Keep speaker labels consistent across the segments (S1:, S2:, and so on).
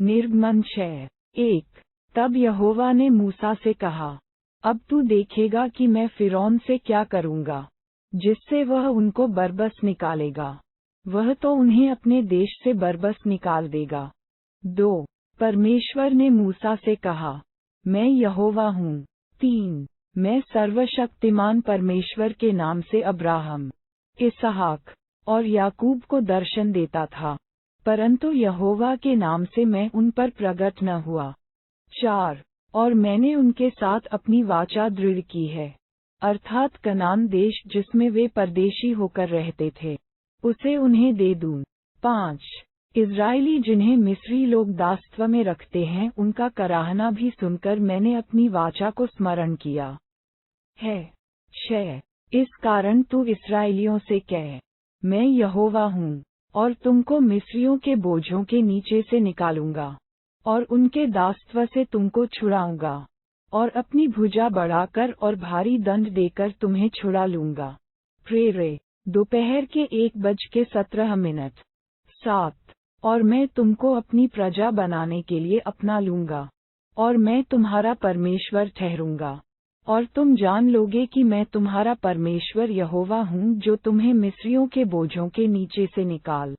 S1: निर्गमन 6:1। तब यहोवा ने मूसा से कहा, अब तू देखेगा कि मैं फिरौन से क्या करूँगा, जिससे वह उनको बरबस निकालेगा। वह तो उन्हें अपने देश से बरबस निकाल देगा। 2 परमेश्वर ने मूसा से कहा, मैं यहोवा हूँ। 3 मैं सर्वशक्तिमान परमेश्वर के नाम से अब्राहम, इसहाक और याकूब को दर्शन देता था, परंतु यहोवा के नाम से मैं उन पर प्रकट न हुआ। 4 और मैंने उनके साथ अपनी वाचा दृढ़ की है, अर्थात कनान देश जिसमें वे परदेशी होकर रहते थे, उसे उन्हें दे दूं। 5 इज़राइली जिन्हें मिस्री लोग दासत्व में रखते हैं उनका कराहना भी सुनकर मैंने अपनी वाचा को स्मरण किया है। 6 इस कारण तू इस्राएलियों से कह, मैं यहोवा हूँ, और तुमको मिस्रियों के बोझों के नीचे से निकालूंगा, और उनके दासत्व से तुमको छुड़ाऊंगा, और अपनी भुजा बढ़ाकर और भारी दंड देकर तुम्हें छुड़ा लूंगा। प्रेरे दोपहर के 1:17। 7 और मैं तुमको अपनी प्रजा बनाने के लिए अपना लूंगा, और मैं तुम्हारा परमेश्वर ठहरूंगा, और तुम जान लोगे कि मैं तुम्हारा परमेश्वर यहोवा हूँ जो तुम्हें मिस्रियों के बोझों के नीचे से निकाल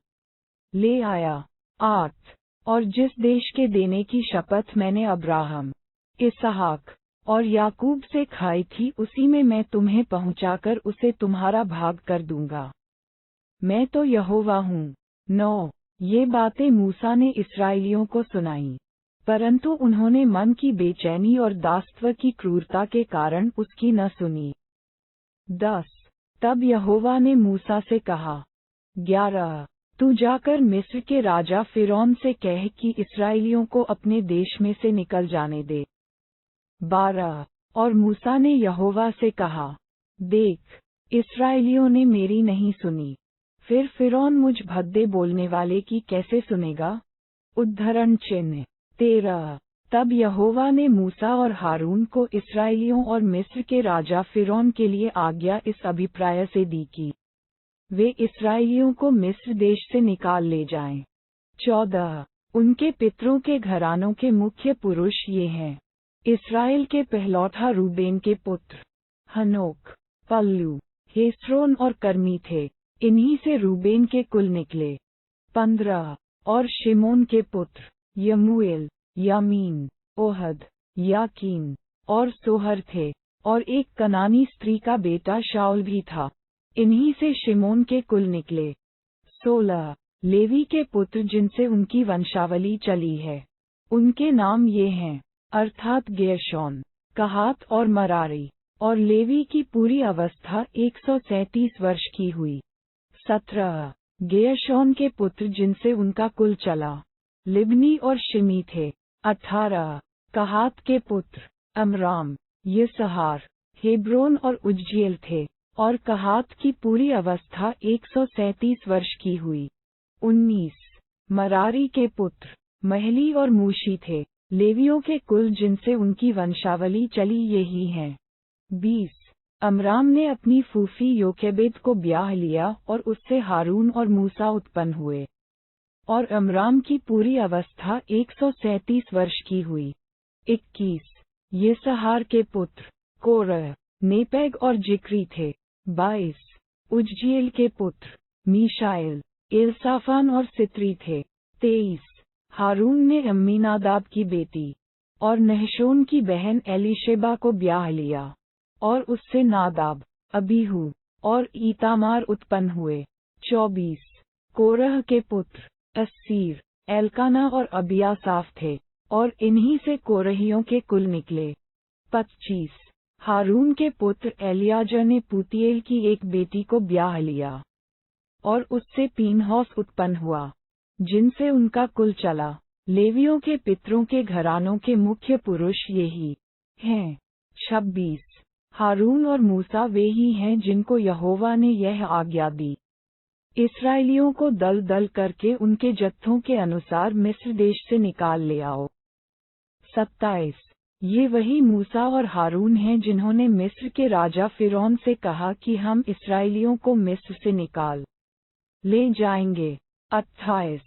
S1: ले आया। 8 और जिस देश के देने की शपथ मैंने अब्राहम, इसहाक और याकूब से खाई थी उसी में मैं तुम्हें पहुंचाकर उसे तुम्हारा भाग कर दूंगा। मैं तो यहोवा हूँ। 9 ये बातें मूसा ने इस्राएलियों को सुनाई, परंतु उन्होंने मन की बेचैनी और दासत्व की क्रूरता के कारण उसकी न सुनी। 10 तब यहोवा ने मूसा से कहा, 11 तू जाकर मिस्र के राजा फिरौन से कह कि इस्राएलियों को अपने देश में से निकल जाने दे। 12 और मूसा ने यहोवा से कहा, देख, इस्राएलियों ने मेरी नहीं सुनी, फिर फिरौन मुझ भद्दे बोलने वाले की कैसे सुनेगा। उद्धरण चिन्ह 13 तब यहोवा ने मूसा और हारून को इस्राएलियों और मिस्र के राजा फिरौन के लिए आज्ञा इस अभिप्राय से दी कि वे इस्राएलियों को मिस्र देश से निकाल ले जाएं। 14 उनके पितरों के घरानों के मुख्य पुरुष ये हैं। इस्राएल के पहलौठा रूबेन के पुत्र हनोक, पल्लू, हेस्रोन और कर्मी थे, इन्हीं से रूबेन के कुल निकले। 15 और शिमोन के पुत्र यमूएल, यामीन, ओहद, याकीन और सोहर थे, और एक कनानी स्त्री का बेटा शाऊल भी था, इन्हीं से शिमोन के कुल निकले। 16 लेवी के पुत्र जिनसे उनकी वंशावली चली है, उनके नाम ये हैं, अर्थात गेर्शोन, कहात और मरारी, और लेवी की पूरी अवस्था 137 वर्ष की हुई। 17 गेर्शोन के पुत्र जिनसे उनका कुल चला, लिब्नी और शिमी थे। 18 कहात के पुत्र अमराम, यिसहार, हेब्रोन और उज्जीएल थे, और कहात की पूरी अवस्था 137 वर्ष की हुई। 19 मरारी के पुत्र महली और मूशी थे, लेवियों के कुल जिनसे उनकी वंशावली चली यही हैं। 20 अमराम ने अपनी फूफी योकेबेद को ब्याह लिया और उससे हारून और मूसा उत्पन्न हुए, और अमराम की पूरी अवस्था 137 वर्ष की हुई। 21 यिसहार के पुत्र कोरह, नेपेग और जिक्री थे। 22 उज्जीएल के पुत्र मीशाएल, एलसाफान और सित्री थे। 23 हारून ने अम्मीनादाब की बेटी और नहशोन की बहन एलीशेबा को ब्याह लिया, और उससे नादाब, अबीहू और ईतामार उत्पन्न हुए। 24 कोरह के पुत्र अस्सीर, एल्काना और अबियासाफ थे, और इन्हीं से कोरहियों के कुल निकले। 25 हारून के पुत्र एलियाजर ने पूतिएल की एक बेटी को ब्याह लिया, और उससे पीनहौस उत्पन्न हुआ, जिनसे उनका कुल चला। लेवियों के पितरों के घरानों के मुख्य पुरुष यही हैं। 26 हारून और मूसा वे ही हैं जिनको यहोवा ने यह आज्ञा दी, इस्राएलियों को दल दल करके उनके जत्थों के अनुसार मिस्र देश से निकाल ले आओ। 27 ये वही मूसा और हारून हैं जिन्होंने मिस्र के राजा फिरौन से कहा कि हम इस्राएलियों को मिस्र से निकाल ले जाएंगे। 28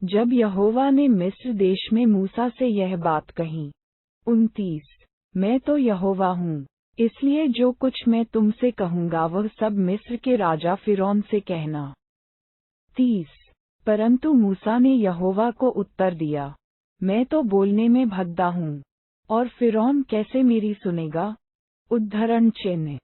S1: जब यहोवा ने मिस्र देश में मूसा से यह बात कही। 29 मैं तो यहोवा हूँ, इसलिए जो कुछ मैं तुमसे कहूँगा वह सब मिस्र के राजा फिरौन से कहना। 30 परंतु मूसा ने यहोवा को उत्तर दिया, मैं तो बोलने में भद्दा हूँ, और फिरौन कैसे मेरी सुनेगा। उद्धरण चिन्ह